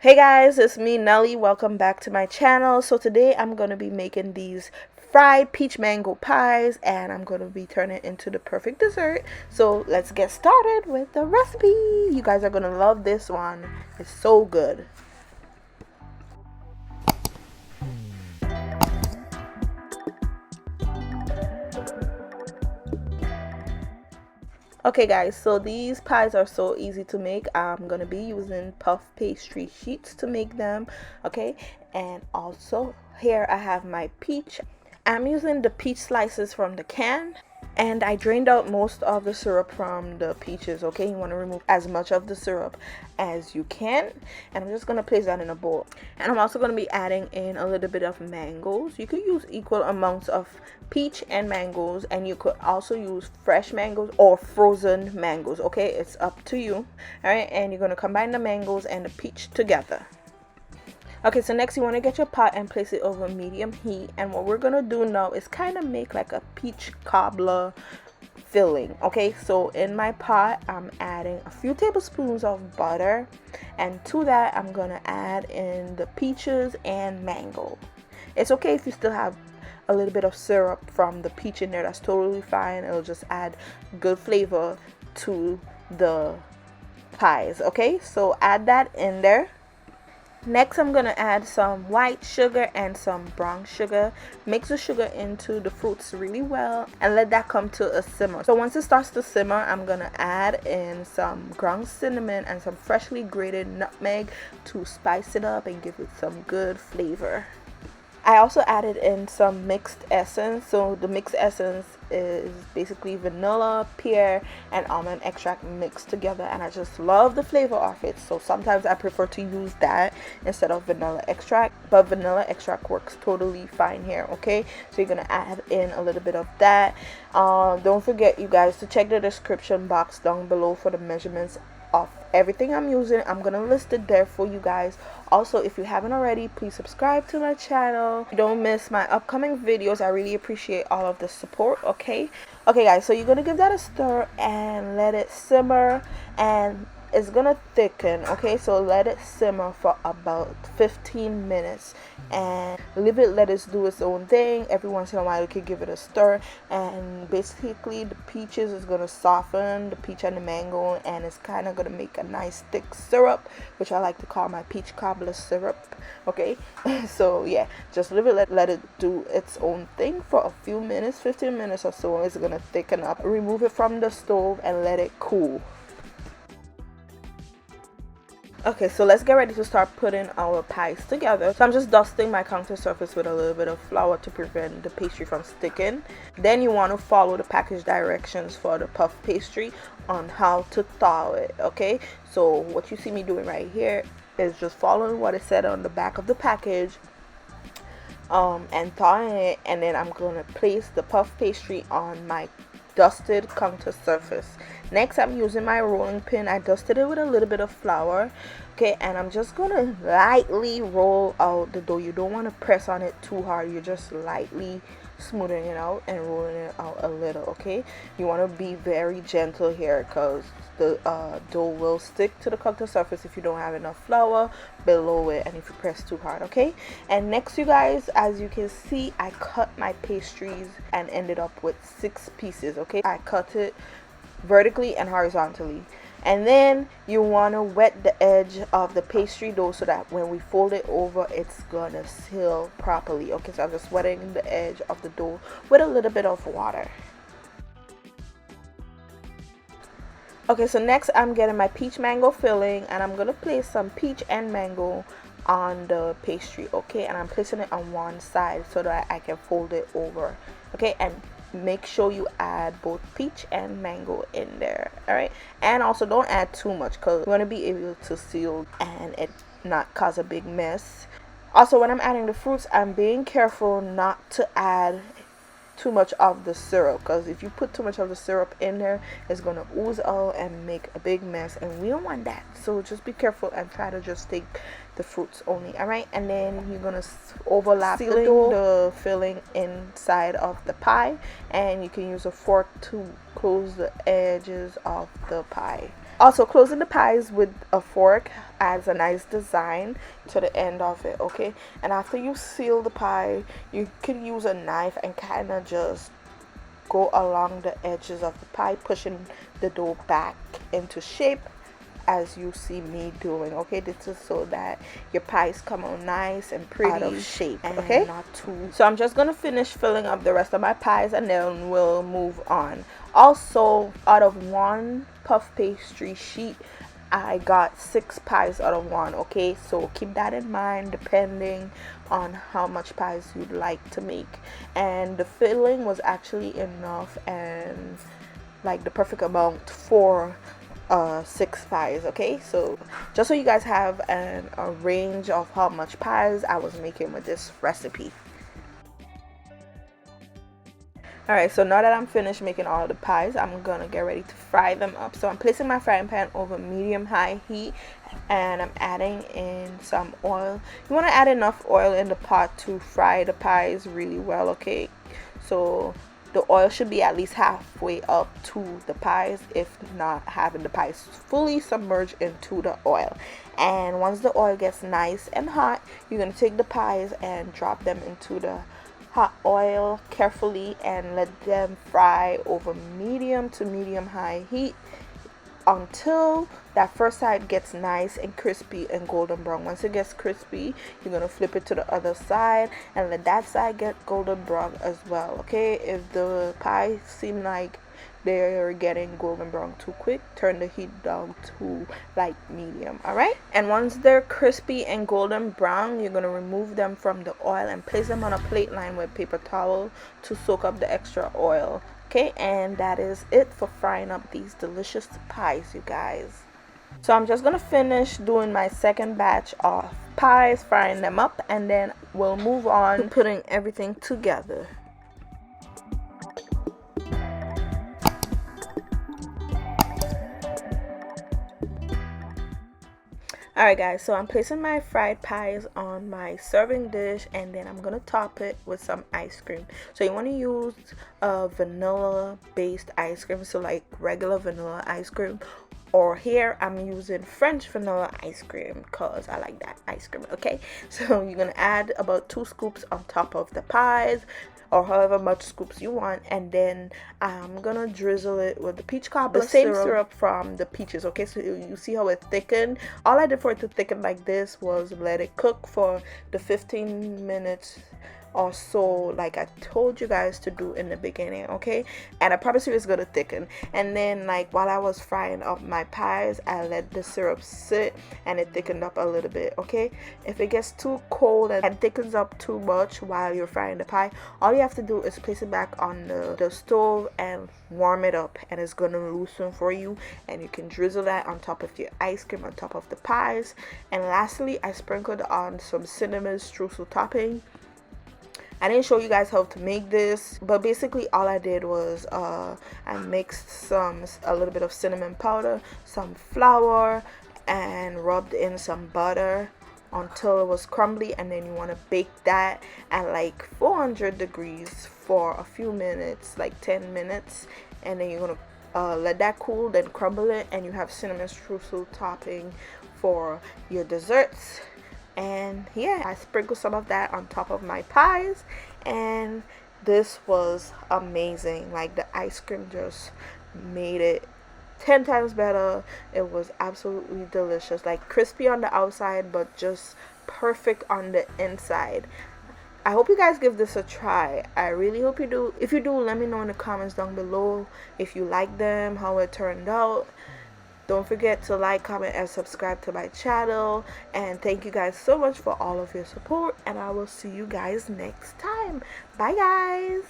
Hey guys, it's me Nelly. Welcome back to my channel. So today I'm going to be making these fried peach mango pies and I'm going to be turning it into the perfect dessert. So let's get started with the recipe. You guys are going to love this one. It's so good. Okay guys, so these pies are so easy to make. I'm going to be using puff pastry sheets to make them. Okay, and also here I have my peach. I'm using the peach slices from the can, and I drained out most of the syrup from the peaches. Okay, you want to remove as much of the syrup as you can, and I'm just going to place that in a bowl. And I'm also going to be adding in a little bit of mangoes. You could use equal amounts of peach and mangoes, and you could also use fresh mangoes or frozen mangoes. Okay, it's up to you. All right, and you're going to combine the mangoes and the peach together. Okay, so next you want to get your pot and place it over medium heat, and what we're gonna do now is kind of make like a peach cobbler filling. Okay, so in my pot I'm adding a few tablespoons of butter, and to that I'm gonna add in the peaches and mango. It's okay if you still have a little bit of syrup from the peach in there, that's totally fine. It'll just add good flavor to the pies. Okay, so add that in there. Next, I'm gonna add some white sugar and some brown sugar. Mix the sugar into the fruits really well and let that come to a simmer. So once it starts to simmer, I'm gonna add in some ground cinnamon and some freshly grated nutmeg to spice it up and give it some good flavor. I also added in some mixed essence. So the mixed essence is basically vanilla, pear, and almond extract mixed together, and I just love the flavor of it. So sometimes I prefer to use that instead of vanilla extract, but vanilla extract works totally fine here. Okay, so you're gonna add in a little bit of that. Don't forget, you guys, to check the description box down below for the measurements of everything I'm using. I'm gonna list it there for you guys. Also, if you haven't already, please subscribe to my channel. Don't miss my upcoming videos. I really appreciate all of the support. Okay guys, so you're gonna give that a stir and let it simmer, and it's gonna thicken. Okay, so let it simmer for about 15 minutes and let it do its own thing. Every once in a while you can give it a stir, and basically the peaches is gonna soften, the peach and the mango, and it's kind of gonna make a nice thick syrup, which I like to call my peach cobbler syrup. Okay, so yeah, just let it do its own thing for a few minutes, 15 minutes or so. It's gonna thicken up. Remove it from the stove and let it cool. Okay, so let's get ready to start putting our pies together. So I'm just dusting my counter surface with a little bit of flour to prevent the pastry from sticking. Then you want to follow the package directions for the puff pastry on how to thaw it. Okay, so what you see me doing right here is just following what it said on the back of the package, and thawing it, and then I'm gonna place the puff pastry on my dusted counter surface. Next, I'm using my rolling pin. I dusted it with a little bit of flour. Okay, and I'm just gonna lightly roll out the dough. You don't want to press on it too hard. You're just lightly smoothing it out and rolling it out a little. Okay, you want to be very gentle here because the dough will stick to the counter surface if you don't have enough flour below it and if you press too hard. Okay, and next, you guys, as you can see, I cut my pastries and ended up with 6 pieces. Okay, I cut it vertically and horizontally, and then you want to wet the edge of the pastry dough so that when we fold it over, it's gonna seal properly. Okay, so I'm just wetting the edge of the dough with a little bit of water. Okay, so next I'm getting my peach mango filling, and I'm gonna place some peach and mango on the pastry. Okay, and I'm placing it on one side so that I can fold it over. Okay, and make sure you add both peach and mango in there. All right, and also don't add too much because you want to be able to seal and it not cause a big mess. Also, when I'm adding the fruits, I'm being careful not to add too much of the syrup, because if you put too much of the syrup in there, it's gonna ooze out and make a big mess, and we don't want that. So just be careful and try to just take the fruits only. All right, and then you're gonna overlap the filling inside of the pie, and you can use a fork to close the edges of the pie. Also, closing the pies with a fork adds a nice design to the end of it, okay? And after you seal the pie, you can use a knife and kind of just go along the edges of the pie, pushing the dough back into shape as you see me doing, okay? This is so that your pies come out nice and pretty out of shape, okay? Not too. So I'm just gonna finish filling up the rest of my pies and then we'll move on. Also, out of one puff pastry sheet, I got 6 pies out of one, okay? So keep that in mind depending on how much pies you'd like to make. And the filling was actually enough and like the perfect amount for 6 pies, okay? So just so you guys have a range of how much pies I was making with this recipe. Alright, so now that I'm finished making all the pies, I'm gonna get ready to fry them up. So I'm placing my frying pan over medium-high heat and I'm adding in some oil. You want to add enough oil in the pot to fry the pies really well, okay? So the oil should be at least halfway up to the pies, if not having the pies fully submerged into the oil. And once the oil gets nice and hot, you're going to take the pies and drop them into the hot oil carefully and let them fry over medium to medium high heat until that first side gets nice and crispy and golden brown. Once it gets crispy, you're gonna flip it to the other side and let that side get golden brown as well, okay? If the pies seem like they're getting golden brown too quick, turn the heat down to like medium. All right, and once they're crispy and golden brown, you're gonna remove them from the oil and place them on a plate lined with paper towel to soak up the extra oil. Okay, and that is it for frying up these delicious pies, you guys. So I'm just gonna finish doing my second batch of pies, frying them up, and then we'll move on to putting everything together. Alright guys, so I'm placing my fried pies on my serving dish and then I'm going to top it with some ice cream. So you want to use a vanilla based ice cream, so like regular vanilla ice cream. Or here I'm using French vanilla ice cream because I like that ice cream, okay? So you're going to add about 2 scoops on top of the pies, or however much scoops you want, and then I'm gonna drizzle it with the peach cobbler, the same syrup from the peaches, okay? So you see how it thickened. All I did for it to thicken like this was let it cook for the 15 minutes or so, like I told you guys to do in the beginning, okay? And I promise you it's gonna thicken. And then like while I was frying up my pies, I let the syrup sit and it thickened up a little bit, okay? If it gets too cold and thickens up too much while you're frying the pie, all you have to do is place it back on the stove and warm it up, and it's gonna loosen for you, and you can drizzle that on top of your ice cream, on top of the pies. And lastly, I sprinkled on some cinnamon streusel topping. I didn't show you guys how to make this, but basically all I did was I mixed a little bit of cinnamon powder, some flour, and rubbed in some butter until it was crumbly, and then you want to bake that at like 400 degrees for a few minutes, like 10 minutes, and then you're going to let that cool, then crumble it, and you have cinnamon streusel topping for your desserts. And yeah, I sprinkled some of that on top of my pies, and this was amazing. Like the ice cream just made it 10 times better. It was absolutely delicious, like crispy on the outside but just perfect on the inside. I hope you guys give this a try. I really hope you do. If you do, let me know in the comments down below if you like them, how it turned out. Don't forget to like, comment, and subscribe to my channel. And thank you guys so much for all of your support. And I will see you guys next time. Bye, guys.